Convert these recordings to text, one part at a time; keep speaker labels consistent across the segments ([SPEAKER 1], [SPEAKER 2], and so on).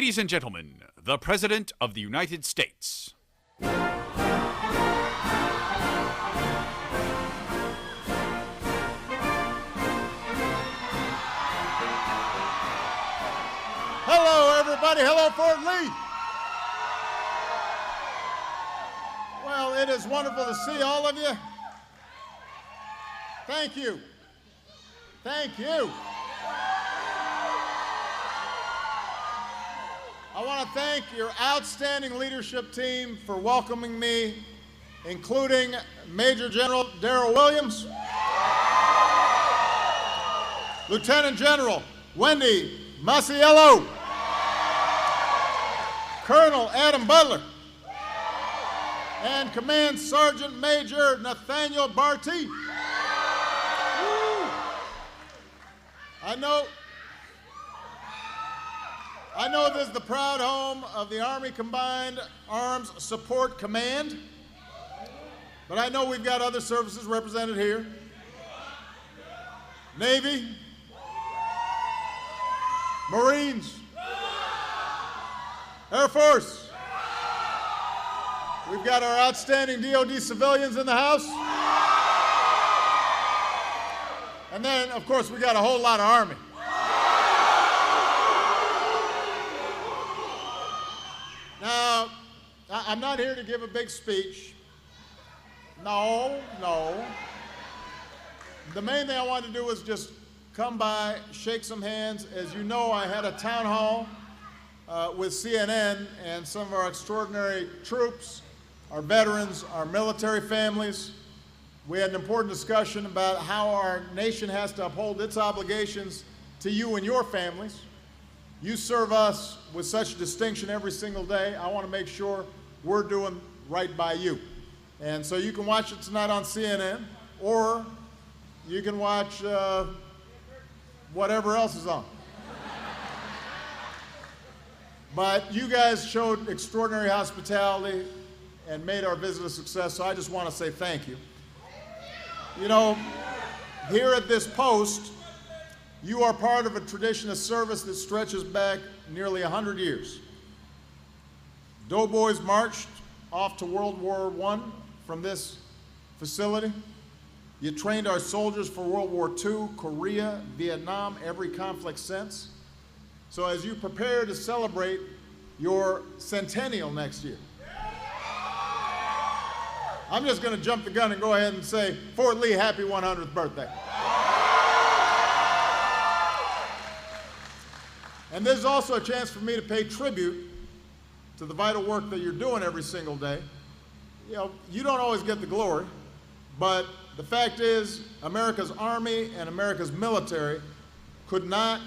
[SPEAKER 1] Ladies and gentlemen, the President of the United States.
[SPEAKER 2] Hello, everybody. Hello, Fort Lee. Well, it is wonderful to see all of you. Thank you. Thank you. I want to thank your outstanding leadership team for welcoming me, including Major General Darrell Williams, Lieutenant General Wendy Masiello, Colonel Adam Butler, and Command Sergeant Major Nathaniel Barty. I know this is the proud home of the Army Combined Arms Support Command, but I know we've got other services represented here. Navy, Marines, Air Force. We've got our outstanding DoD civilians in the house. And then, of course, we got a whole lot of Army. Now, I'm not here to give a big speech. No. The main thing I wanted to do was just come by, shake some hands. As you know, I had a town hall with CNN and some of our extraordinary troops, our veterans, our military families. We had an important discussion about how our nation has to uphold its obligations to you and your families. You serve us with such distinction every single day. I want to make sure we're doing right by you. And so you can watch it tonight on CNN, or you can watch whatever else is on. But you guys showed extraordinary hospitality and made our visit a success, so I just want to say thank you. You know, here at this post, you are part of a tradition of service that stretches back nearly 100 years. Doughboys marched off to World War I from this facility. You trained our soldiers for World War II, Korea, Vietnam, every conflict since. So as you prepare to celebrate your centennial next year, I'm just going to jump the gun and go ahead and say, Fort Lee, happy 100th birthday. And this is also a chance for me to pay tribute to the vital work that you're doing every single day. You know, you don't always get the glory, but the fact is America's Army and America's military could not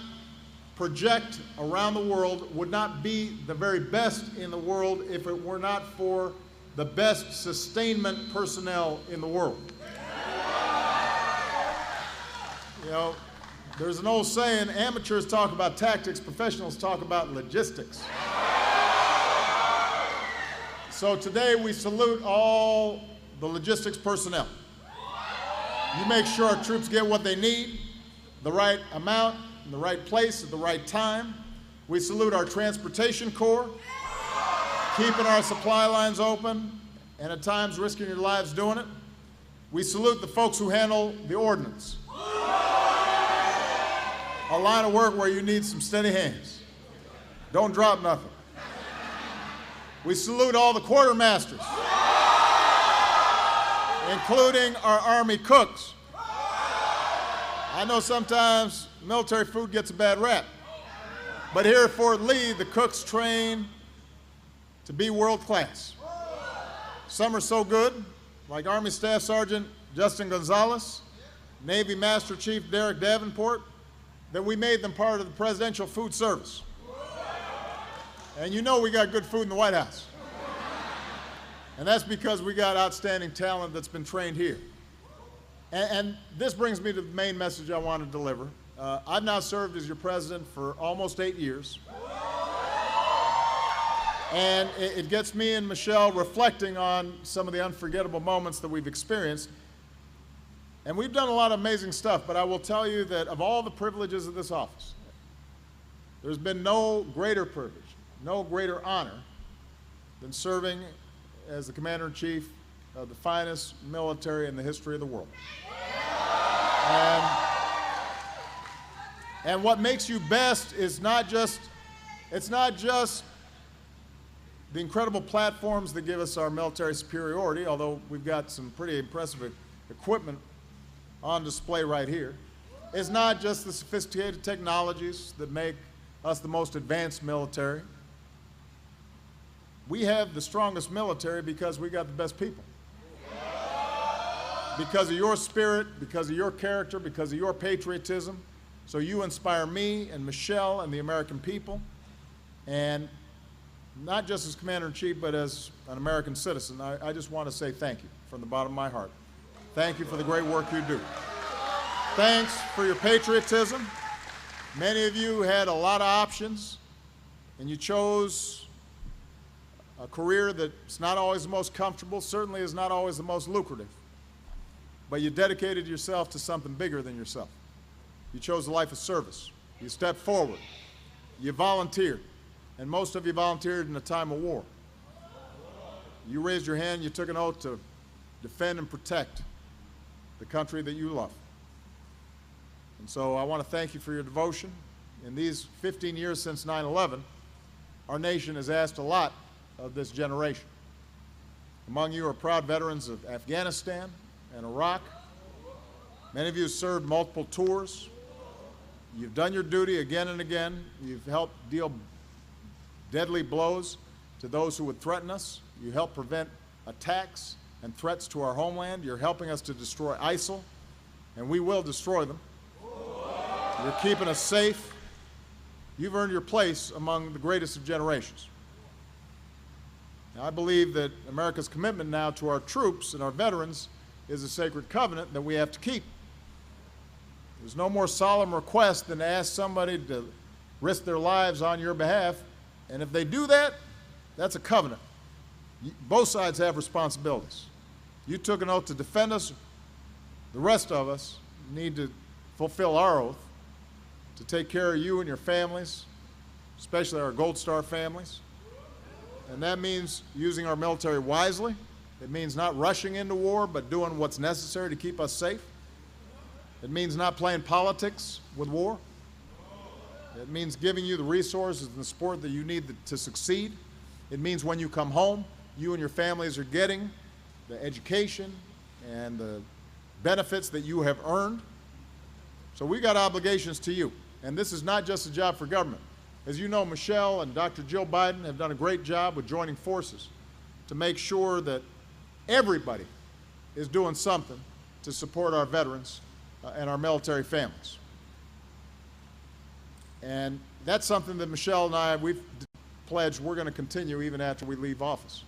[SPEAKER 2] project around the world, would not be the very best in the world if it were not for the best sustainment personnel in the world. You know, there's an old saying, amateurs talk about tactics, professionals talk about logistics. So today we salute all the logistics personnel. You make sure our troops get what they need, the right amount, in the right place, at the right time. We salute our transportation corps, keeping our supply lines open, and at times risking your lives doing it. We salute the folks who handle the ordnance. A line of work where you need some steady hands. Don't drop nothing. We salute all the quartermasters, including our Army cooks. I know sometimes military food gets a bad rap, but here at Fort Lee, the cooks train to be world class. Some are so good, like Army Staff Sergeant Justin Gonzalez, Navy Master Chief Derek Davenport, that we made them part of the Presidential Food Service. And you know we got good food in the White House. And that's because we got outstanding talent that's been trained here. And this brings me to the main message I want to deliver. I've now served as your president for almost 8 years. And it gets me and Michelle reflecting on some of the unforgettable moments that we've experienced. And we've done a lot of amazing stuff, but I will tell you that of all the privileges of this office, there's been no greater privilege no greater honor than serving as the Commander-in-Chief of the finest military in the history of the world. And what makes you best is it's not just the incredible platforms that give us our military superiority, although we've got some pretty impressive equipment on display right here. It's not just the sophisticated technologies that make us the most advanced military. We have the strongest military because we got the best people. Because of your spirit, because of your character, because of your patriotism. So you inspire me and Michelle and the American people. And not just as Commander-in-Chief, but as an American citizen, I just want to say thank you from the bottom of my heart. Thank you for the great work you do. Thanks for your patriotism. Many of you had a lot of options, and you chose a career that's not always the most comfortable, certainly is not always the most lucrative, but you dedicated yourself to something bigger than yourself. You chose a life of service. You stepped forward. You volunteered. And most of you volunteered in a time of war. You raised your hand, you took an oath to defend and protect the country that you love. And so I want to thank you for your devotion. In these 15 years since 9/11, our nation has asked a lot of this generation. Among you are proud veterans of Afghanistan and Iraq. Many of you served multiple tours. You've done your duty again and again. You've helped deal deadly blows to those who would threaten us. You help prevent attacks and threats to our homeland. You're helping us to destroy ISIL, and we will destroy them. You're keeping us safe. You've earned your place among the greatest of generations. Now, I believe that America's commitment now to our troops and our veterans is a sacred covenant that we have to keep. There's no more solemn request than to ask somebody to risk their lives on your behalf. And if they do that, that's a covenant. Both sides have responsibilities. You took an oath to defend us. The rest of us need to fulfill our oath to take care of you and your families, especially our Gold Star families. And that means using our military wisely. It means not rushing into war, but doing what's necessary to keep us safe. It means not playing politics with war. It means giving you the resources and the support that you need to succeed. It means when you come home, you and your families are getting the education and the benefits that you have earned. So we got obligations to you. And this is not just a job for government. As you know, Michelle and Dr. Jill Biden have done a great job with joining forces to make sure that everybody is doing something to support our veterans and our military families. And that's something that Michelle and I, we've pledged we're going to continue even after we leave office.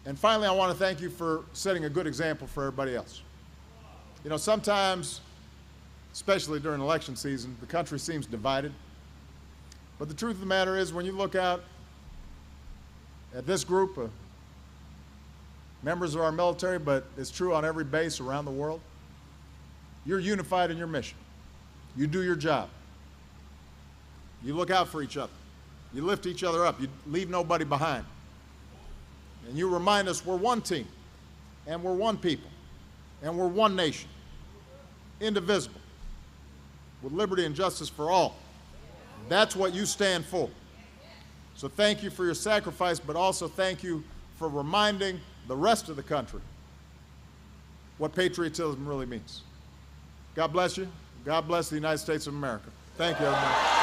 [SPEAKER 2] And finally, I want to thank you for setting a good example for everybody else. You know, sometimes, especially during election season, the country seems divided. But the truth of the matter is, when you look out at this group of members of our military, but it's true on every base around the world, you're unified in your mission. You do your job. You look out for each other. You lift each other up. You leave nobody behind. And you remind us we're one team, and we're one people, and we're one nation, indivisible, with liberty and justice for all. That's what you stand for. So thank you for your sacrifice, but also thank you for reminding the rest of the country what patriotism really means. God bless you. God bless the United States of America. Thank you, everyone.